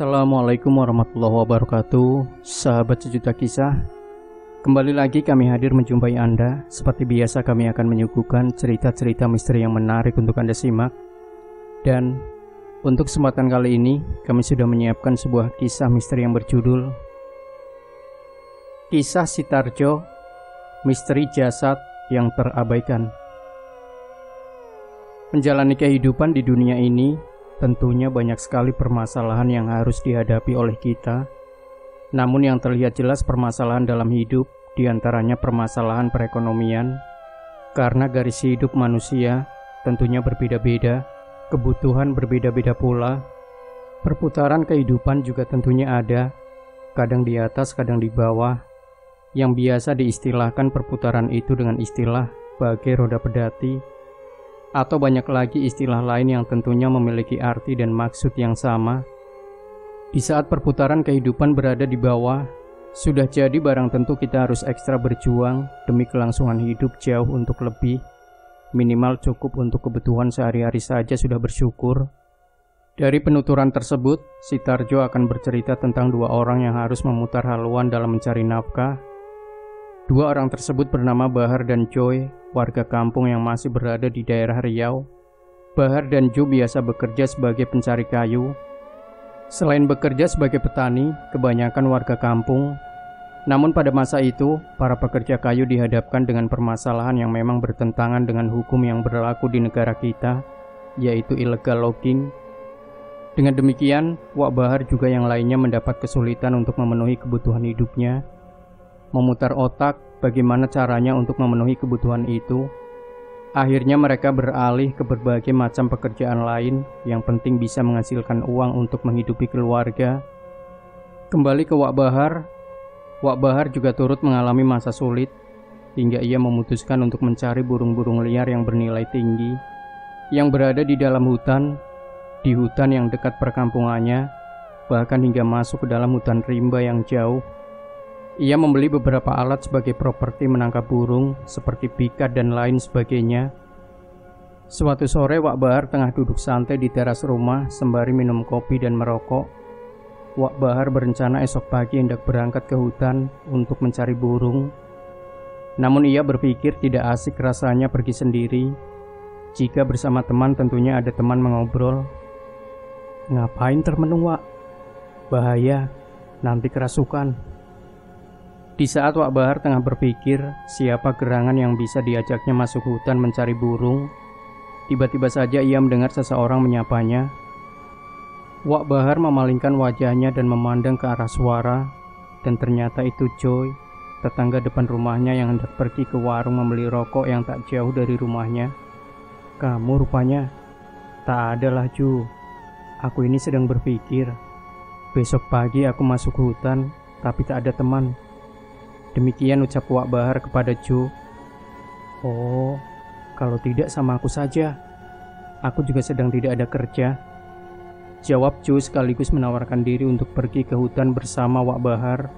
Assalamualaikum warahmatullahi wabarakatuh. Sahabat sejuta kisah, kembali lagi kami hadir menjumpai Anda. Seperti biasa kami akan menyuguhkan cerita-cerita misteri yang menarik untuk Anda simak. Dan untuk kesempatan kali ini kami sudah menyiapkan sebuah kisah misteri yang berjudul Kisah Sitarjo, Misteri Jasad yang Terabaikan. Menjalani kehidupan di dunia ini tentunya banyak sekali permasalahan yang harus dihadapi oleh kita. Namun yang terlihat jelas permasalahan dalam hidup, diantaranya permasalahan perekonomian. Karena garis hidup manusia tentunya berbeda-beda, kebutuhan berbeda-beda pula. Perputaran kehidupan juga tentunya ada, kadang di atas, kadang di bawah. Yang biasa diistilahkan perputaran itu dengan istilah bagai roda pedati, atau banyak lagi istilah lain yang tentunya memiliki arti dan maksud yang sama. Di saat perputaran kehidupan berada di bawah, sudah jadi barang tentu kita harus ekstra berjuang demi kelangsungan hidup jauh untuk lebih. Minimal cukup untuk kebutuhan sehari-hari saja sudah bersyukur. Dari penuturan tersebut, Sitarjo akan bercerita tentang dua orang yang harus memutar haluan dalam mencari nafkah. Dua orang tersebut bernama Bahar dan Joy, warga kampung yang masih berada di daerah Riau. Bahar dan Joy biasa bekerja sebagai pencari kayu. Selain bekerja sebagai petani, kebanyakan warga kampung. Namun pada masa itu, para pekerja kayu dihadapkan dengan permasalahan yang memang bertentangan dengan hukum yang berlaku di negara kita, yaitu illegal logging. Dengan demikian, Wak Bahar juga yang lainnya mendapat kesulitan untuk memenuhi kebutuhan hidupnya. Memutar otak bagaimana caranya untuk memenuhi kebutuhan itu. Akhirnya mereka beralih ke berbagai macam pekerjaan lain yang penting bisa menghasilkan uang untuk menghidupi keluarga. Kembali ke Wak Bahar juga turut mengalami masa sulit hingga ia memutuskan untuk mencari burung-burung liar yang bernilai tinggi yang berada di dalam hutan, di hutan yang dekat perkampungannya, bahkan hingga masuk ke dalam hutan rimba yang jauh. Ia membeli beberapa alat sebagai properti menangkap burung seperti pikat dan lain sebagainya. Suatu sore Wak Bahar tengah duduk santai di teras rumah sembari minum kopi dan merokok. Wak Bahar berencana esok pagi hendak berangkat ke hutan untuk mencari burung. Namun ia berpikir tidak asik rasanya pergi sendiri. Jika bersama teman tentunya ada teman mengobrol. "Ngapain termenung, Wak? Bahaya, nanti kerasukan." Di saat Wak Bahar tengah berpikir siapa gerangan yang bisa diajaknya masuk hutan mencari burung, tiba-tiba saja ia mendengar seseorang menyapanya. Wak Bahar memalingkan wajahnya dan memandang ke arah suara, dan ternyata itu Joy, tetangga depan rumahnya yang hendak pergi ke warung membeli rokok yang tak jauh dari rumahnya. "Kamu rupanya." "Tak adalah Ju, aku ini sedang berpikir. Besok pagi aku masuk hutan, tapi tak ada teman." Demikian ucap Wak Bahar kepada Jo. "Oh, kalau tidak sama aku saja. Aku juga sedang tidak ada kerja," jawab Jo sekaligus menawarkan diri untuk pergi ke hutan bersama Wak Bahar.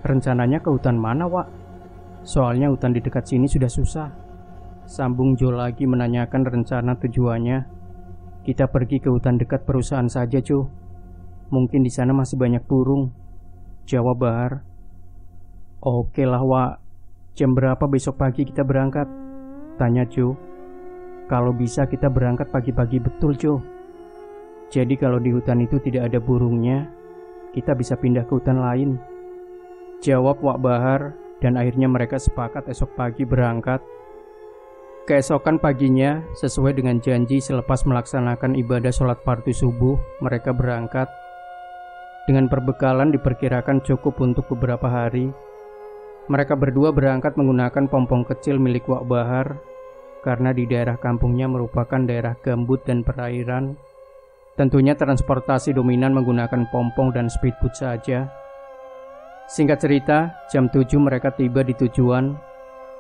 "Rencananya ke hutan mana, Wak? Soalnya hutan di dekat sini sudah susah," sambung Jo lagi menanyakan rencana tujuannya. "Kita pergi ke hutan dekat perusahaan saja, Jo. Mungkin di sana masih banyak burung," jawab Bahar. "Oke lah, Wak. Jam berapa besok pagi kita berangkat?" tanya Jo. "Kalau bisa kita berangkat pagi-pagi betul, Jo. Jadi kalau di hutan itu tidak ada burungnya, kita bisa pindah ke hutan lain," jawab Wak Bahar, dan akhirnya mereka sepakat esok pagi berangkat. Keesokan paginya, sesuai dengan janji selepas melaksanakan ibadah sholat fardu subuh, mereka berangkat. Dengan perbekalan diperkirakan cukup untuk beberapa hari. Mereka berdua berangkat menggunakan pompong kecil milik Wak Bahar, karena di daerah kampungnya merupakan daerah gambut dan perairan. Tentunya transportasi dominan menggunakan pompong dan speedboat saja. Singkat cerita, jam 7 mereka tiba di tujuan.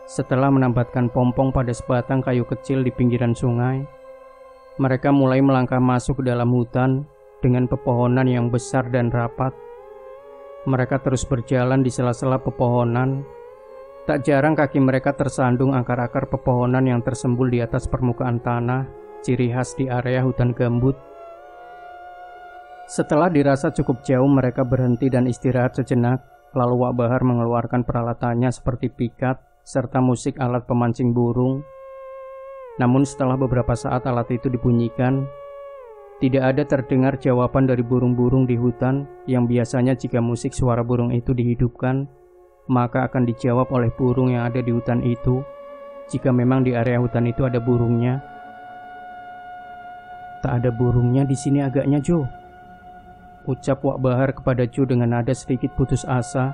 Setelah menambatkan pompong pada sebatang kayu kecil di pinggiran sungai, mereka mulai melangkah masuk ke dalam hutan dengan pepohonan yang besar dan rapat. Mereka terus berjalan di sela-sela pepohonan. Tak jarang kaki mereka tersandung akar-akar pepohonan yang tersembul di atas permukaan tanah, ciri khas di area hutan gambut. Setelah dirasa cukup jauh, mereka berhenti dan istirahat sejenak. Lalu Wak Bahar mengeluarkan peralatannya seperti pikat serta musik alat pemancing burung. Namun setelah beberapa saat alat itu dibunyikan, tidak ada terdengar jawaban dari burung-burung di hutan yang biasanya jika musik suara burung itu dihidupkan, maka akan dijawab oleh burung yang ada di hutan itu jika memang di area hutan itu ada burungnya. Tak ada burungnya di sini agaknya, Jo, ucap Wak Bahar kepada Jo dengan nada sedikit putus asa.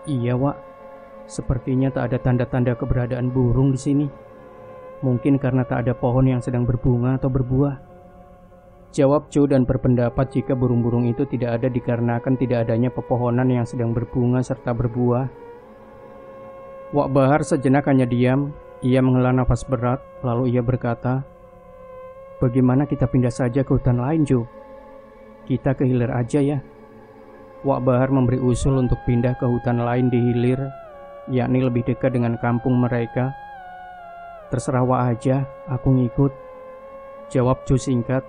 Iya, Wak. Sepertinya tak ada tanda-tanda keberadaan burung di sini. Mungkin karena tak ada pohon yang sedang berbunga atau berbuah, jawab Jo dan berpendapat jika burung-burung itu tidak ada dikarenakan tidak adanya pepohonan yang sedang berbunga serta berbuah. Wak Bahar sejenak hanya diam. Ia menghela nafas berat, lalu ia berkata, "Bagaimana kita pindah saja ke hutan lain, Jo? Kita ke hilir aja ya." Wak Bahar memberi usul untuk pindah ke hutan lain di hilir, yakni lebih dekat dengan kampung mereka. "Terserah Wak aja, aku ngikut," jawab Jo singkat.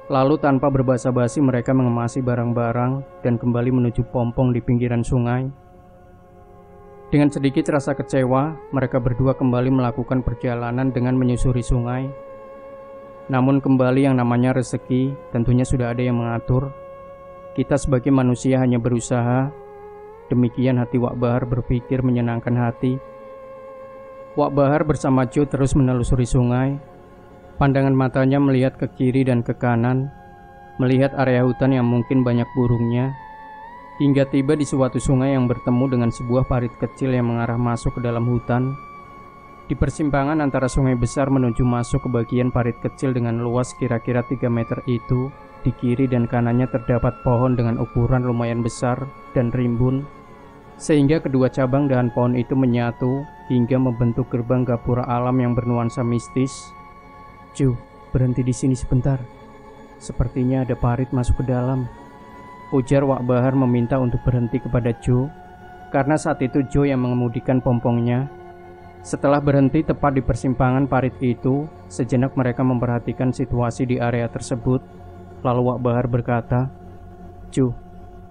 Lalu tanpa berbasa-basi mereka mengemasi barang-barang dan kembali menuju pompong di pinggiran sungai. Dengan sedikit rasa kecewa, mereka berdua kembali melakukan perjalanan dengan menyusuri sungai. Namun kembali yang namanya rezeki tentunya sudah ada yang mengatur. Kita sebagai manusia hanya berusaha. Demikian hati Wak Bahar berpikir menyenangkan hati. Wak Bahar bersama Jo terus menelusuri sungai. Pandangan matanya melihat ke kiri dan ke kanan, melihat area hutan yang mungkin banyak burungnya, hingga tiba di suatu sungai yang bertemu dengan sebuah parit kecil yang mengarah masuk ke dalam hutan. Di persimpangan antara sungai besar menuju masuk ke bagian parit kecil dengan luas kira-kira 3 meter itu, di kiri dan kanannya terdapat pohon dengan ukuran lumayan besar dan rimbun, sehingga kedua cabang dahan pohon itu menyatu hingga membentuk gerbang gapura alam yang bernuansa mistis. "Jo, berhenti di sini sebentar. Sepertinya ada parit masuk ke dalam," ujar Wak Bahar meminta untuk berhenti kepada Jo, karena saat itu Jo yang mengemudikan pompongnya. Setelah berhenti tepat di persimpangan parit itu, sejenak mereka memperhatikan situasi di area tersebut. Lalu Wak Bahar berkata, "Jo,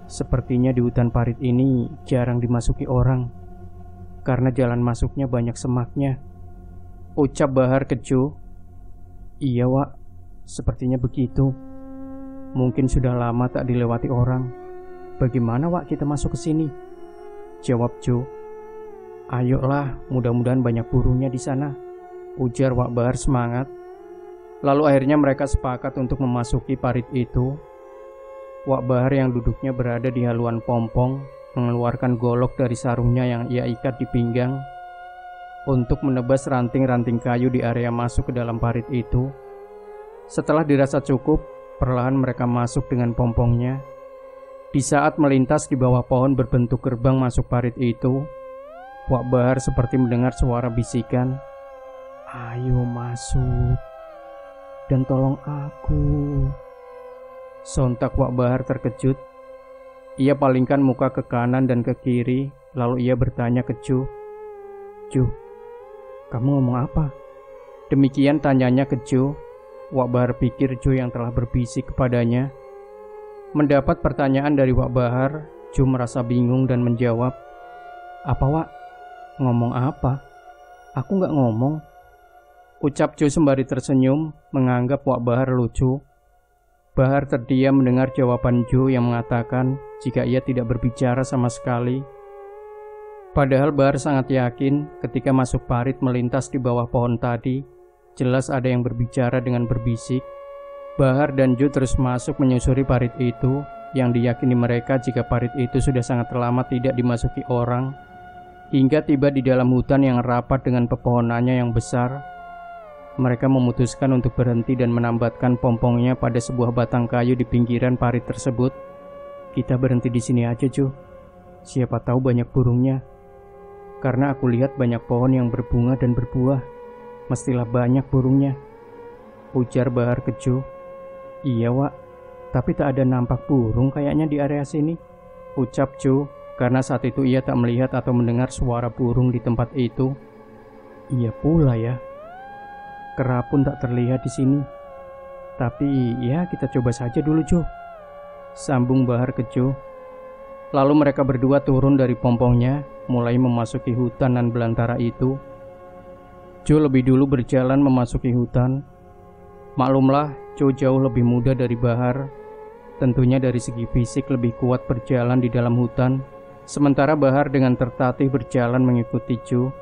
sepertinya di hutan parit ini jarang dimasuki orang, karena jalan masuknya banyak semaknya," ucap Bahar ke Jo. "Iya, Wak, sepertinya begitu. Mungkin sudah lama tak dilewati orang. Bagaimana, Wak, kita masuk ke sini?" jawab Jo. "Ayolah, mudah-mudahan banyak burungnya di sana," ujar Wak Bahar semangat. Lalu akhirnya mereka sepakat untuk memasuki parit itu. Wak Bahar yang duduknya berada di haluan pompong mengeluarkan golok dari sarungnya yang ia ikat di pinggang untuk menebas ranting-ranting kayu di area masuk ke dalam parit itu. Setelah dirasa cukup, perlahan mereka masuk dengan pompongnya. Di saat melintas di bawah pohon berbentuk gerbang masuk parit itu, Wak Bahar seperti mendengar suara bisikan, "Ayo masuk, dan tolong aku." Sontak Wak Bahar terkejut. Ia palingkan muka ke kanan dan ke kiri, lalu ia bertanya ke Jo, "Jo, kamu ngomong apa?" Demikian tanyanya ke Jo. Wak Bahar pikir Jo yang telah berbisik kepadanya. Mendapat pertanyaan dari Wak Bahar, Jo merasa bingung dan menjawab, "Apa, Wak? Ngomong apa? Aku nggak ngomong," ucap Jo sembari tersenyum, menganggap Wak Bahar lucu. Bahar terdiam mendengar jawaban Jo yang mengatakan jika ia tidak berbicara sama sekali. Padahal Bahar sangat yakin ketika masuk parit melintas di bawah pohon tadi, jelas ada yang berbicara dengan berbisik. Bahar dan Jo terus masuk menyusuri parit itu, yang diyakini mereka jika parit itu sudah sangat lama tidak dimasuki orang, hingga tiba di dalam hutan yang rapat dengan pepohonannya yang besar. Mereka memutuskan untuk berhenti dan menambatkan pompongnya pada sebuah batang kayu di pinggiran parit tersebut. "Kita berhenti di sini aja, Jo. Siapa tahu banyak burungnya. Karena aku lihat banyak pohon yang berbunga dan berbuah. Mestilah banyak burungnya," ujar Bahar ke Jo. "Iya, Wak, tapi tak ada nampak burung kayaknya di area sini," ucap Jo, karena saat itu ia tak melihat atau mendengar suara burung di tempat itu. "Iya pula ya. Kera pun tak terlihat di sini. Tapi ya kita coba saja dulu, Jo," sambung Bahar ke Jo. Lalu mereka berdua turun dari pompongnya, mulai memasuki hutan nan belantara itu. Jo lebih dulu berjalan memasuki hutan. Maklumlah, Jo jauh lebih muda dari Bahar. Tentunya dari segi fisik lebih kuat berjalan di dalam hutan, sementara Bahar dengan tertatih berjalan mengikuti Jo.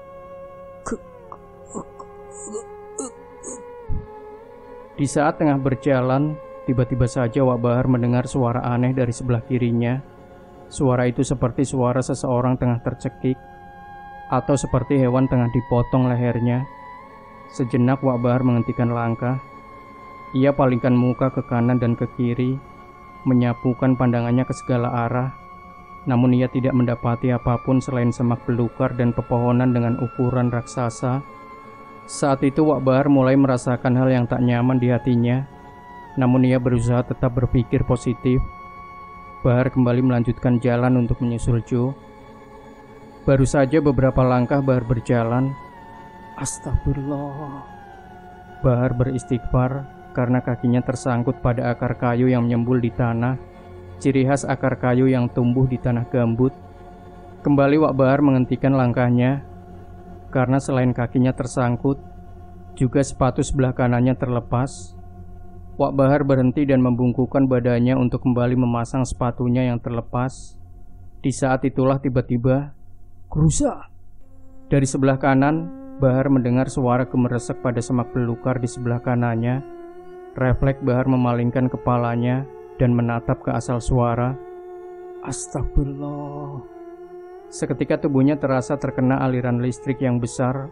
Di saat tengah berjalan, tiba-tiba saja Wak Bahar mendengar suara aneh dari sebelah kirinya. Suara itu seperti suara seseorang tengah tercekik, atau seperti hewan tengah dipotong lehernya. Sejenak Wak Bahar menghentikan langkah. Ia palingkan muka ke kanan dan ke kiri, menyapukan pandangannya ke segala arah. Namun ia tidak mendapati apapun selain semak belukar dan pepohonan dengan ukuran raksasa. Saat itu Wak Bahar mulai merasakan hal yang tak nyaman di hatinya. Namun ia berusaha tetap berpikir positif. Bahar kembali melanjutkan jalan untuk menyusul Jo. Baru saja beberapa langkah Bahar berjalan. Astagfirullah. Bahar beristighfar karena kakinya tersangkut pada akar kayu yang menyembul di tanah. Ciri khas akar kayu yang tumbuh di tanah gambut. Kembali Wak Bahar menghentikan langkahnya. Karena selain kakinya tersangkut, juga sepatu sebelah kanannya terlepas. Wak Bahar berhenti dan membungkukkan badannya untuk kembali memasang sepatunya yang terlepas. Di saat itulah tiba-tiba, "Krusa!" Dari sebelah kanan, Bahar mendengar suara gemeresek pada semak belukar di sebelah kanannya. Refleks Bahar memalingkan kepalanya dan menatap ke asal suara. Astagfirullah. Seketika tubuhnya terasa terkena aliran listrik yang besar.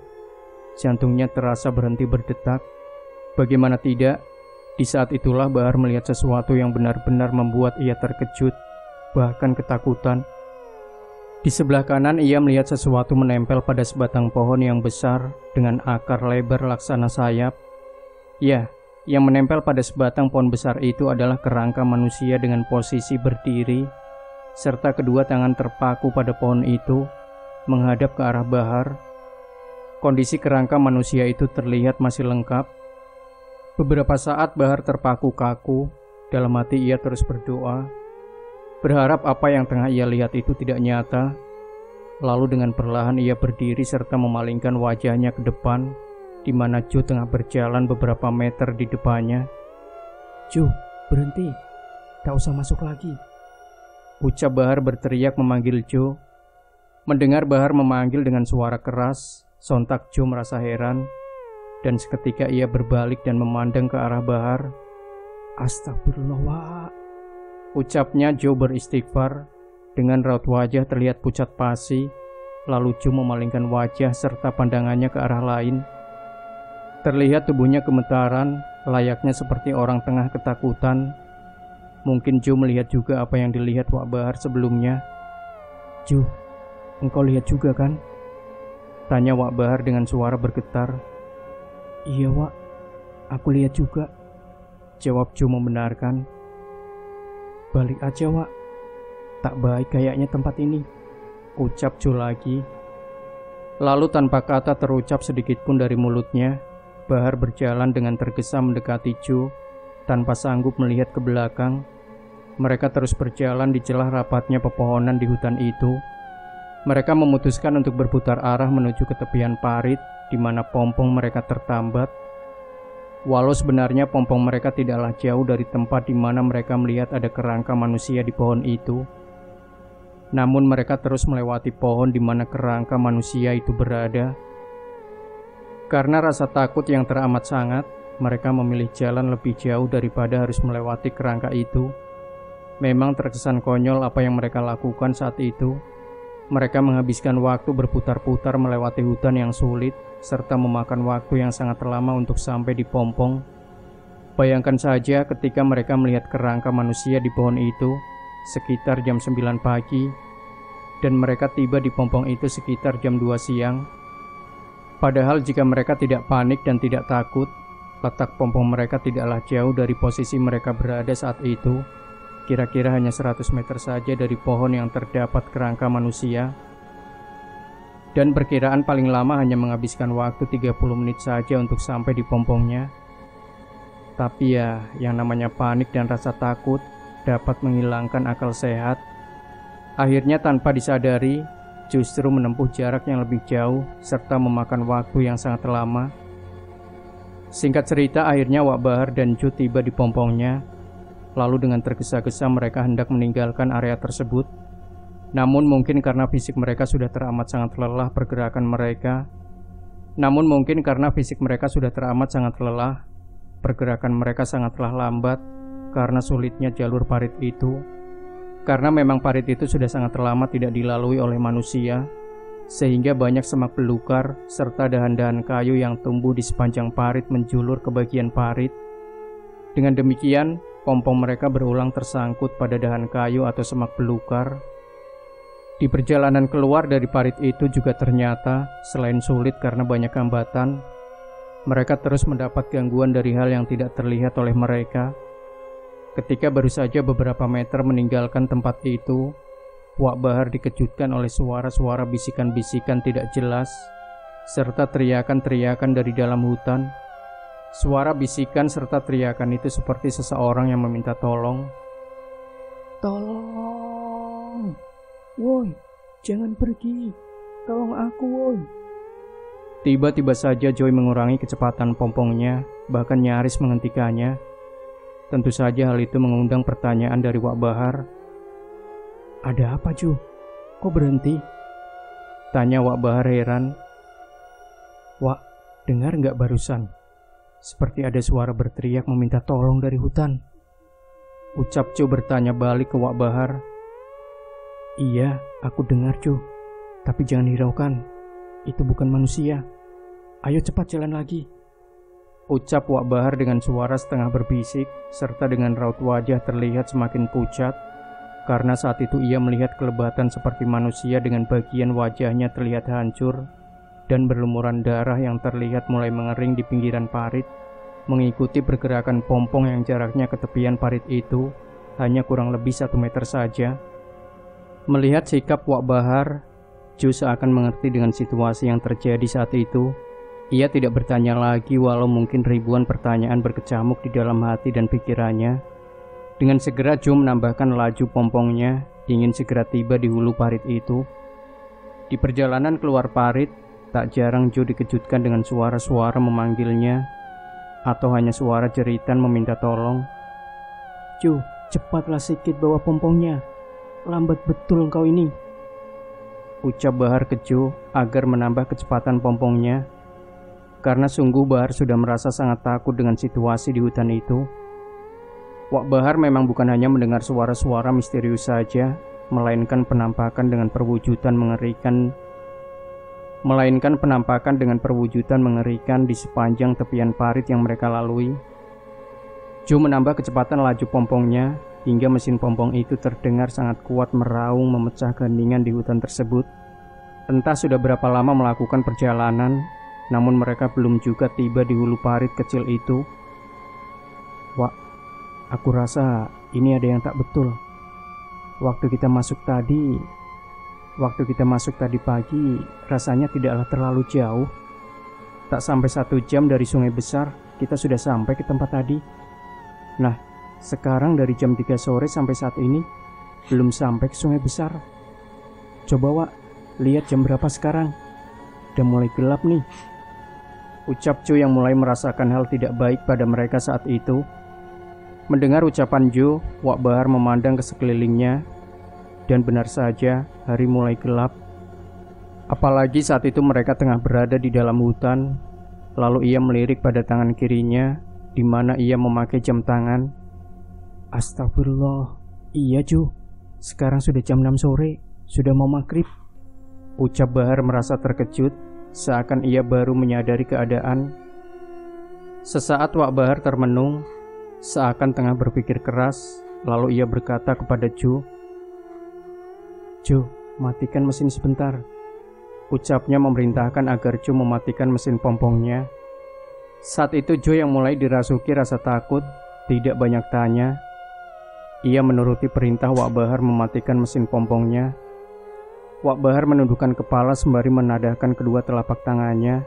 Jantungnya terasa berhenti berdetak. Bagaimana tidak, di saat itulah Bahar melihat sesuatu yang benar-benar membuat ia terkejut, bahkan ketakutan. Di sebelah kanan ia melihat sesuatu menempel pada sebatang pohon yang besar dengan akar lebar laksana sayap. Ya, yang menempel pada sebatang pohon besar itu adalah kerangka manusia dengan posisi berdiri, serta kedua tangan terpaku pada pohon itu, menghadap ke arah Bahar. Kondisi kerangka manusia itu terlihat masih lengkap. Beberapa saat Bahar terpaku kaku, dalam hati ia terus berdoa, berharap apa yang tengah ia lihat itu tidak nyata. Lalu dengan perlahan ia berdiri serta memalingkan wajahnya ke depan, di mana Jo tengah berjalan beberapa meter di depannya. "Jo, berhenti, tak usah masuk lagi," ucap Bahar berteriak memanggil Jo. Mendengar Bahar memanggil dengan suara keras, sontak Jo merasa heran, dan seketika ia berbalik dan memandang ke arah Bahar. "Astagfirullah, Wak," ucapnya Jo beristighfar. Dengan raut wajah terlihat pucat pasi. Lalu Jo memalingkan wajah serta pandangannya ke arah lain. Terlihat tubuhnya gemetaran, layaknya seperti orang tengah ketakutan. Mungkin Jo melihat juga apa yang dilihat Wak Bahar sebelumnya. "Jo, engkau lihat juga kan?" tanya Wak Bahar dengan suara bergetar. "Iya, Wak, aku lihat juga," jawab Jo membenarkan. "Balik aja, Wak, tak baik kayaknya tempat ini," ucap Jo lagi. Lalu tanpa kata terucap sedikit pun dari mulutnya, Bahar berjalan dengan tergesa mendekati Jo, tanpa sanggup melihat ke belakang. Mereka terus berjalan di celah rapatnya pepohonan di hutan itu. Mereka memutuskan untuk berputar arah menuju ke tepian parit, di mana pompong mereka tertambat. Walau sebenarnya pompong mereka tidaklah jauh dari tempat di mana mereka melihat ada kerangka manusia di pohon itu. Namun mereka terus melewati pohon di mana kerangka manusia itu berada. Karena rasa takut yang teramat sangat, mereka memilih jalan lebih jauh daripada harus melewati kerangka itu. Memang terkesan konyol apa yang mereka lakukan saat itu. Mereka menghabiskan waktu berputar-putar melewati hutan yang sulit, serta memakan waktu yang sangat lama untuk sampai di pompong. Bayangkan saja ketika mereka melihat kerangka manusia di pohon itu, sekitar jam 9 pagi, dan mereka tiba di pompong itu sekitar jam 2 siang. Padahal jika mereka tidak panik dan tidak takut, letak pompong mereka tidaklah jauh dari posisi mereka berada saat itu, kira-kira hanya 100 meter saja dari pohon yang terdapat kerangka manusia. Dan perkiraan paling lama hanya menghabiskan waktu 30 menit saja untuk sampai di pompongnya. Tapi ya, yang namanya panik dan rasa takut dapat menghilangkan akal sehat. Akhirnya tanpa disadari, justru menempuh jarak yang lebih jauh serta memakan waktu yang sangat lama. Singkat cerita, akhirnya Wak Bahar dan Ju tiba di pompongnya. Lalu dengan tergesa-gesa mereka hendak meninggalkan area tersebut. Namun mungkin karena fisik mereka sudah teramat sangat lelah pergerakan mereka sangatlah lambat karena sulitnya jalur parit itu. Karena memang parit itu sudah sangat lama tidak dilalui oleh manusia, sehingga banyak semak belukar serta dahan-dahan kayu yang tumbuh di sepanjang parit menjulur ke bagian parit. Dengan demikian, pompong mereka berulang tersangkut pada dahan kayu atau semak belukar. Di perjalanan keluar dari parit itu juga ternyata, selain sulit karena banyak hambatan, mereka terus mendapat gangguan dari hal yang tidak terlihat oleh mereka. Ketika baru saja beberapa meter meninggalkan tempat itu, Wak Bahar dikejutkan oleh suara-suara bisikan-bisikan tidak jelas, serta teriakan-teriakan dari dalam hutan. Suara bisikan serta teriakan itu seperti seseorang yang meminta tolong. "Tolong! Woi, jangan pergi. Tolong aku, woi." Tiba-tiba saja Joy mengurangi kecepatan pompongnya, bahkan nyaris menghentikannya. Tentu saja hal itu mengundang pertanyaan dari Wak Bahar. "Ada apa, Ju? Kok berhenti?" tanya Wak Bahar heran. "Wak, dengar nggak barusan? Seperti ada suara berteriak meminta tolong dari hutan," ucap Ju bertanya balik ke Wak Bahar. "Iya, aku dengar, Cu. Tapi jangan hiraukan. Itu bukan manusia. Ayo cepat jalan lagi," ucap Wak Bahar dengan suara setengah berbisik, serta dengan raut wajah terlihat semakin pucat, karena saat itu ia melihat kelebatan seperti manusia dengan bagian wajahnya terlihat hancur, dan berlumuran darah yang terlihat mulai mengering di pinggiran parit, mengikuti pergerakan pompong yang jaraknya ke tepian parit itu, hanya kurang lebih 1 meter saja. Melihat sikap Wak Bahar, Ju seakan mengerti dengan situasi yang terjadi saat itu. Ia tidak bertanya lagi walau mungkin ribuan pertanyaan berkecamuk di dalam hati dan pikirannya. Dengan segera Ju menambahkan laju pompongnya, ingin segera tiba di hulu parit itu. Di perjalanan keluar parit, tak jarang Ju dikejutkan dengan suara-suara memanggilnya, atau hanya suara jeritan meminta tolong. "Ju, cepatlah sedikit bawa pompongnya. Lambat betul engkau ini," ucap Bahar ke Ju agar menambah kecepatan pompongnya. Karena sungguh Bahar sudah merasa sangat takut dengan situasi di hutan itu. Wak Bahar memang bukan hanya mendengar suara-suara misterius saja, melainkan penampakan dengan perwujudan mengerikan di sepanjang tepian parit yang mereka lalui. Ju menambah kecepatan laju pompongnya hingga mesin pompong itu terdengar sangat kuat meraung memecah keheningan di hutan tersebut. Entah sudah berapa lama melakukan perjalanan, namun mereka belum juga tiba di hulu parit kecil itu. "Wak, aku rasa ini ada yang tak betul. Waktu kita masuk tadi pagi, rasanya tidaklah terlalu jauh. Tak sampai 1 jam dari sungai besar, kita sudah sampai ke tempat tadi. Nah, sekarang dari jam 3 sore sampai saat ini, belum sampai ke sungai besar. Coba Wak, lihat jam berapa sekarang. Udah mulai gelap nih," ucap Ju yang mulai merasakan hal tidak baik pada mereka saat itu. Mendengar ucapan Ju, Wak Bahar memandang ke sekelilingnya, dan benar saja hari mulai gelap. Apalagi saat itu mereka tengah berada di dalam hutan. Lalu ia melirik pada tangan kirinya, di mana ia memakai jam tangan. "Astagfirullah, iya Ju, sekarang sudah jam 6 sore, sudah mau maghrib," ucap Bahar merasa terkejut, seakan ia baru menyadari keadaan. Sesaat Wak Bahar termenung, seakan tengah berpikir keras, lalu ia berkata kepada Ju, "Ju, matikan mesin sebentar," ucapnya memerintahkan agar Ju mematikan mesin pompongnya. Saat itu Ju yang mulai dirasuki rasa takut, tidak banyak tanya. Ia menuruti perintah Wak Bahar mematikan mesin pompongnya. Wak Bahar menundukkan kepala sembari menadahkan kedua telapak tangannya.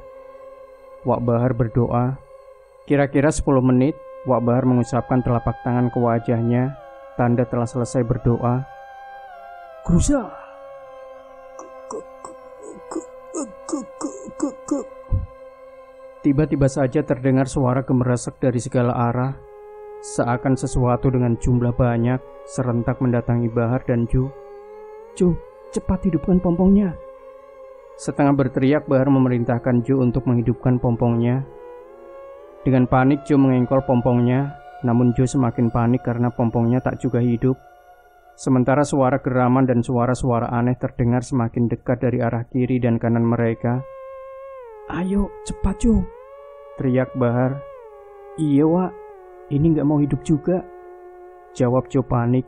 Wak Bahar berdoa. Kira-kira 10 menit, Wak Bahar mengusapkan telapak tangan ke wajahnya, tanda telah selesai berdoa. Gruza. Tiba-tiba saja terdengar suara gemerasek dari segala arah, seakan sesuatu dengan jumlah banyak serentak mendatangi Bahar dan Ju. Ju, cepat hidupkan pompongnya. Setengah berteriak, Bahar memerintahkan Ju untuk menghidupkan pompongnya. Dengan panik Jo mengengkol pompongnya, namun Jo semakin panik karena pompongnya tak juga hidup. Sementara suara geraman dan suara-suara aneh terdengar semakin dekat dari arah kiri dan kanan mereka. Ayo, cepat Jo, teriak Bahar. Iya Wak, ini gak mau hidup juga, jawab Jo panik.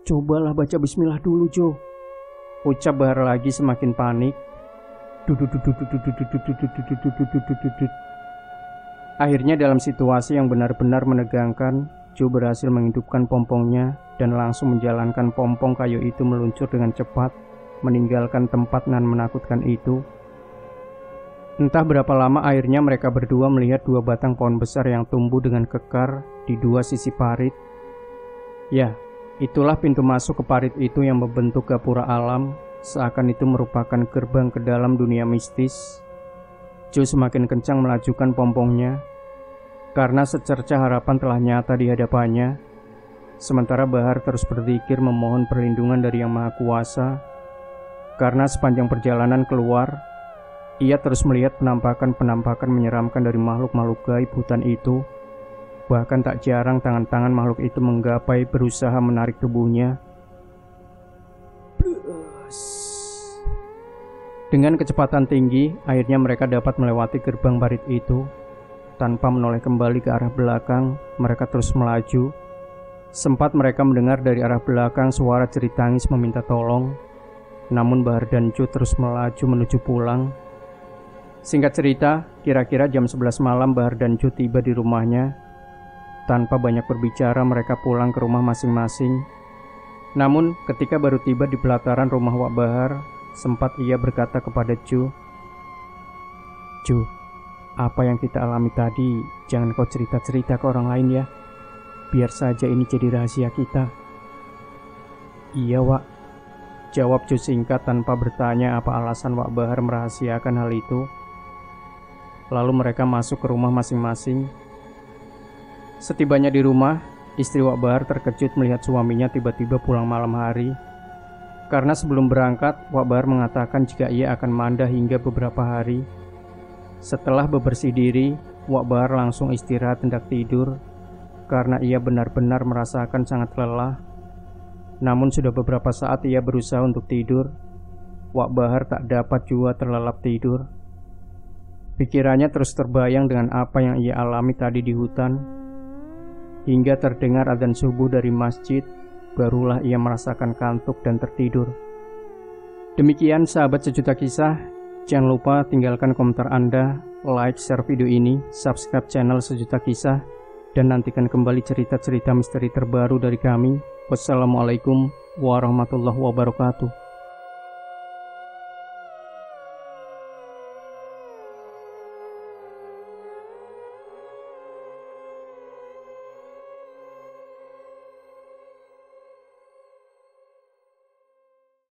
Cobalah baca bismillah dulu Jo, ucap Bahar lagi semakin panik. Akhirnya dalam situasi yang benar-benar menegangkan, Jo berhasil menghidupkan pompongnya dan langsung menjalankan pompong kayu itu meluncur dengan cepat, meninggalkan tempat nan menakutkan itu. Entah berapa lama akhirnya mereka berdua melihat dua batang pohon besar yang tumbuh dengan kekar di dua sisi parit. Ya, itulah pintu masuk ke parit itu yang membentuk gapura alam, seakan itu merupakan gerbang ke dalam dunia mistis. Jo semakin kencang melajukan pompongnya, karena secercah harapan telah nyata di hadapannya. Sementara Bahar terus berzikir memohon perlindungan dari Yang Maha Kuasa, karena sepanjang perjalanan keluar, ia terus melihat penampakan-penampakan menyeramkan dari makhluk-makhluk gaib hutan itu. Bahkan tak jarang tangan-tangan makhluk itu menggapai berusaha menarik tubuhnya. Dengan kecepatan tinggi, akhirnya mereka dapat melewati gerbang parit itu. Tanpa menoleh kembali ke arah belakang, mereka terus melaju. Sempat mereka mendengar dari arah belakang suara jerit tangis meminta tolong. Namun Bahar dan Jo terus melaju menuju pulang. Singkat cerita, kira-kira jam 11 malam Bahar dan Jo tiba di rumahnya. Tanpa banyak berbicara, mereka pulang ke rumah masing-masing. Namun, ketika baru tiba di pelataran rumah Wak Bahar, sempat ia berkata kepada Jo, "Jo, apa yang kita alami tadi, jangan kau cerita-cerita ke orang lain ya. Biar saja ini jadi rahasia kita." "Iya, Wak," jawab Jo singkat tanpa bertanya apa alasan Wak Bahar merahasiakan hal itu. Lalu mereka masuk ke rumah masing-masing. Setibanya di rumah, istri Wak Bahar terkejut melihat suaminya tiba-tiba pulang malam hari. Karena sebelum berangkat, Wak Bahar mengatakan jika ia akan manda hingga beberapa hari. Setelah bebersih diri, Wak Bahar langsung istirahat hendak tidur, karena ia benar-benar merasakan sangat lelah. Namun sudah beberapa saat ia berusaha untuk tidur, Wak Bahar tak dapat juga terlelap tidur. Pikirannya terus terbayang dengan apa yang ia alami tadi di hutan. Hingga terdengar adzan subuh dari masjid, barulah ia merasakan kantuk dan tertidur. Demikian sahabat Sejuta Kisah, jangan lupa tinggalkan komentar Anda, like, share video ini, subscribe channel Sejuta Kisah, dan nantikan kembali cerita-cerita misteri terbaru dari kami. Wassalamualaikum warahmatullahi wabarakatuh.